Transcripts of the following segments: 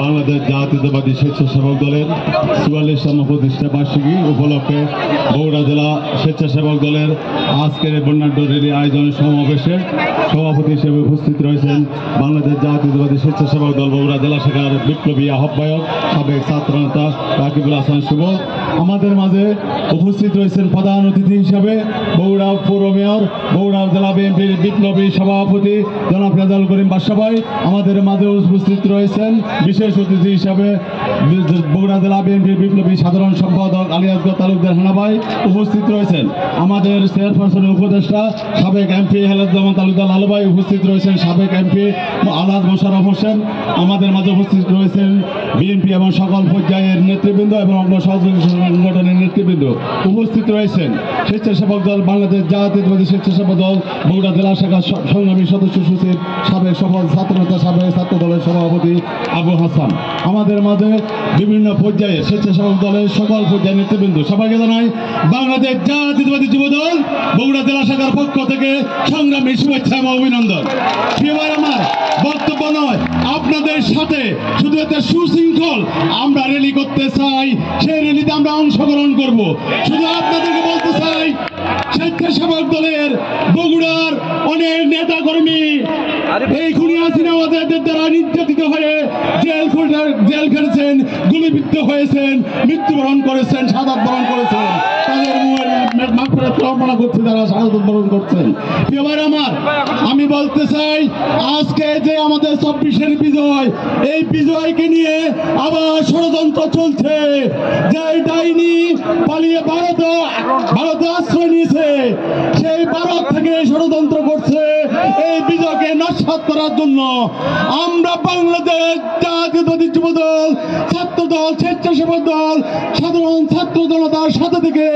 বাংলাদেশ জাতীয়তাবাদী স্বেচ্ছাসেবক দলের ৪৪তম প্রতিষ্ঠা বার্ষিকী উপলক্ষে বগুড়া জেলা স্বেচ্ছাসেবক দলের আজকের বর্ণাঢ্য র্যালি আয়োজনের সমাবেশে সভাপতি হিসেবে উপস্থিত রয়েছেন বাংলাদেশ জাতীয়তাবাদী স্বেচ্ছাসেবক দল বগুড়া জেলা শাখার বিপ্লবী আহ্বায়ক সাবেক ছাত্রনেতা রাকিবুল হাসান শুভ। আমাদের মাঝে উপস্থিত রয়েছেন প্রধান অতিথি হিসাবে বগুড়া পৌর মেয়র, বগুড়া জেলা বিএনপির বিপ্লবী সভাপতি জনাব রেজাউল করিম বাদশা ভাই। আমাদের মাঝে উপস্থিত রয়েছেন বিশেষ অতিথি হিসাবে বগুড়া জেলা বিএনপির বিপ্লবী সাধারণ সম্পাদক আলী আসগর তালুকদার হানা ভাই উপস্থিত রয়েছেন। আমাদের চেয়ারপারসনের উপদেষ্টা সাবেক এমপি হেলাদুজ্জামান তালুকদার লালু ভাই উপস্থিত রয়েছেন, সাবেক এমপি আলহাজ মোশাররফ হোসেন। আমাদের মাঝে উপস্থিত রয়েছেন বিএনপি এবং সকল পর্যায়ের নেতৃবৃন্দ এবং অঙ্গ সহযোগী সংগঠনের নেতৃবৃন্দ উপস্থিত রয়েছেন। স্বেচ্ছাসেবক দল বাংলাদেশ জাতীয়তাবাদী স্বেচ্ছাসেবক দল বগুড়া জেলা শাখার সংগ্রামী সদস্য সচিব সাবেক সফল ছাত্রনেতা সাবেক ছাত্র দলের সভাপতি আবু হাসান। আমাদের মাঝে বিভিন্ন পর্যায়ে স্বেচ্ছাসেবক দলের সকল পর্যায়ের নেতৃবৃন্দ সবাইকে জানাই বাংলাদেশ জাতীয়তাবাদী যুব দল বগুড়া জেলা শাখার পক্ষ থেকে সংগ্রামী শুভেচ্ছা এবং অভিনন্দন। এবার আমার বক্তব্য নয়, আপনাদের সাথে শুধু একটা সুশৃঙ্খল আমরা র্যালি করতে চাই, সেই র্যালিতে আমরা অংশগ্রহণ করব। শুধু আপনাদেরকে বলতে চাই স্বেচ্ছাসেবক দলের বগুড়ার অনেক নেতা কর্মী এই খুনি হাসিনাদের দ্বারা নির্যাতিত হয়ে জেল খেটেছেন, গুলিবিদ্ধ হয়েছেন, মৃত্যুবরণ করেছেন, শাহাদাত বরণ করেছেন। তাদের মাগফিরাত কামনা করছি যারা শাহাদাত বরণ করছেন। এবার আমি বলতে চাই আজকে যে আমাদের ২৪-এর বিজয়, এই বিজয়কে নিয়ে আবার ষড়যন্ত্র চলছে। যে ডাইনি পালিয়ে ভারতে আশ্রয় নিয়েছে, সেই ভারত থেকে ষড়যন্ত্র করছে এই বিজয়কে নস্যাৎ করার জন্য। আমরা বাংলাদেশ জাতীয়তাবাদী যুব দল, ছাত্র দল, স্বেচ্ছাসেবক দল, সাধারণ ছাত্র জনতার সাথে থেকে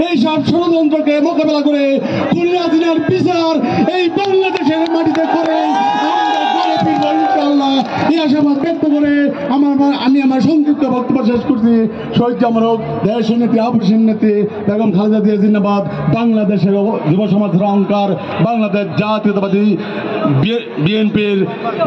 এইসব ষড়যন্ত্রকে মোকাবেলা করে খুনি হাসিনার বিচার এই বাংলাদেশের মাটিতে করে এই আশাবাদ ব্যক্ত করে আমি আমার সংক্ষিপ্ত বক্তব্য শেষ করছি। শহীদ জামারক দেশ নেত্রী আবুসিন নেত্রী বেগম খালেদা জিয়া জিন্দাবাদ, বাংলাদেশের যুব সমাজের অহংকার, বাংলাদেশ জাতীয়তাবাদী বিএনপির